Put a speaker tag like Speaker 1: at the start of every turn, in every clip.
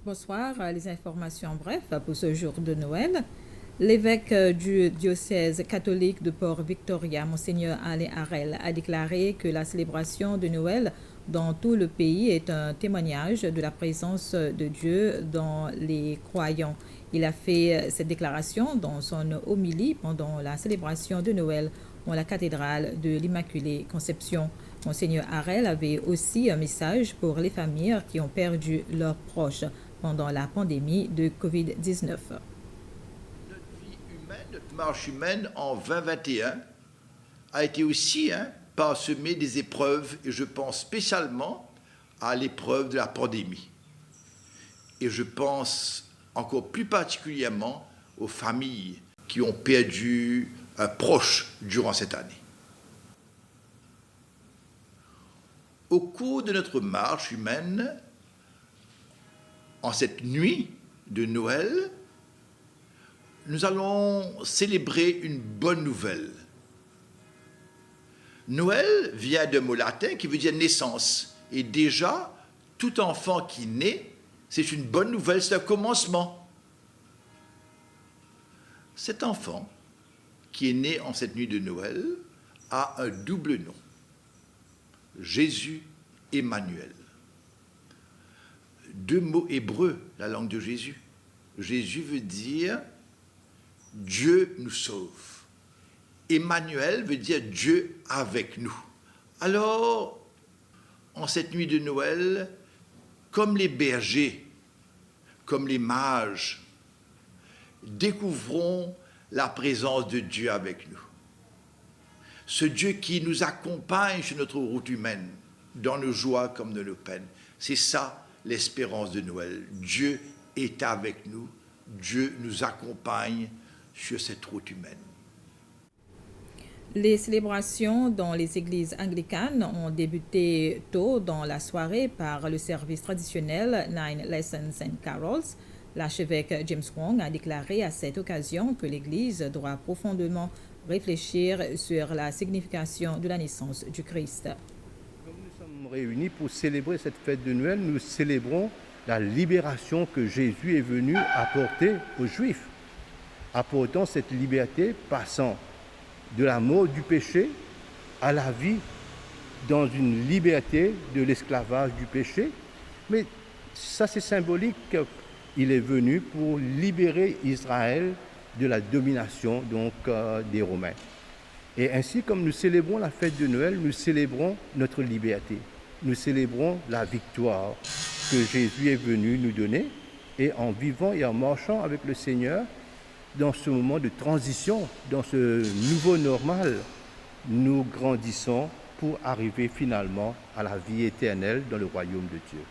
Speaker 1: Bonsoir, les informations en bref pour ce jour de Noël. L'évêque du diocèse catholique de Port-Victoria, Monseigneur Alain Harel, a déclaré que la célébration de Noël dans tout le pays est un témoignage de la présence de Dieu dans les croyants. Il a fait cette déclaration dans son homélie pendant la célébration de Noël dans la cathédrale de l'Immaculée Conception. Monseigneur Harel avait aussi un message pour les familles qui ont perdu leurs proches pendant la pandémie de COVID-19.
Speaker 2: Notre vie humaine, notre marche humaine en 2021 a été aussi parsemée des épreuves, et je pense spécialement à l'épreuve de la pandémie. Et je pense encore plus particulièrement aux familles qui ont perdu un proche durant cette année. Au cours de notre marche humaine, en cette nuit de Noël, nous allons célébrer une bonne nouvelle. Noël vient d'un mot latin qui veut dire naissance. Et déjà, tout enfant qui naît, c'est une bonne nouvelle, c'est un commencement. Cet enfant qui est né en cette nuit de Noël a un double nom. Jésus Emmanuel. Deux mots hébreux, la langue de Jésus. Jésus veut dire Dieu nous sauve. Emmanuel veut dire Dieu avec nous. Alors, en cette nuit de Noël, comme les bergers, comme les mages, découvrons la présence de Dieu avec nous. Ce Dieu qui nous accompagne sur notre route humaine, dans nos joies comme dans nos peines. C'est ça l'espérance de Noël. Dieu est avec nous, Dieu nous accompagne sur cette route humaine.
Speaker 1: Les célébrations dans les églises anglicanes ont débuté tôt dans la soirée par le service traditionnel Nine Lessons and Carols. L'archevêque James Wong a déclaré à cette occasion que l'Église doit profondément réfléchir sur la signification de la naissance du Christ.
Speaker 3: Comme nous sommes réunis pour célébrer cette fête de Noël, nous célébrons la libération que Jésus est venu apporter aux Juifs, apportant cette liberté passant de la mort du péché à la vie dans une liberté de l'esclavage du péché. Mais ça, c'est symbolique. Il est venu pour libérer Israël de la domination des Romains. Et ainsi, comme nous célébrons la fête de Noël, nous célébrons notre liberté. Nous célébrons la victoire que Jésus est venu nous donner. Et en vivant et en marchant avec le Seigneur, dans ce moment de transition, dans ce nouveau normal, nous grandissons pour arriver finalement à la vie éternelle dans le royaume de Dieu.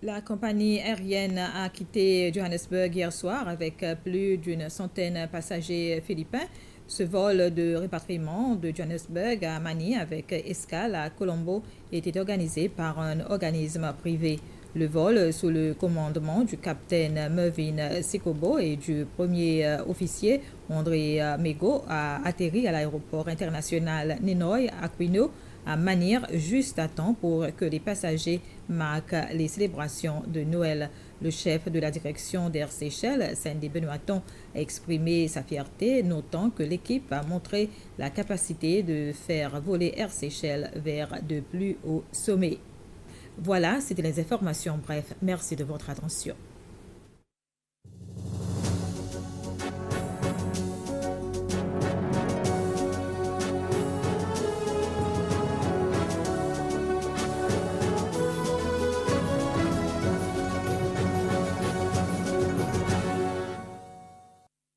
Speaker 1: La compagnie aérienne a quitté Johannesburg hier soir avec plus d'une centaine de passagers philippins. Ce vol de répatriement de Johannesburg à Manille avec escale à Colombo était organisé par un organisme privé. Le vol, sous le commandement du capitaine Mervyn Sikobo et du premier officier André Mego, a atterri à l'aéroport international Ninoy Aquino à Manille juste à temps pour que les passagers marquent les célébrations de Noël. Le chef de la direction d'Air Seychelles, Sandy Benoiton, a exprimé sa fierté, notant que l'équipe a montré la capacité de faire voler Air Seychelles vers de plus hauts sommets. Voilà, c'était les informations. Bref, merci de votre attention.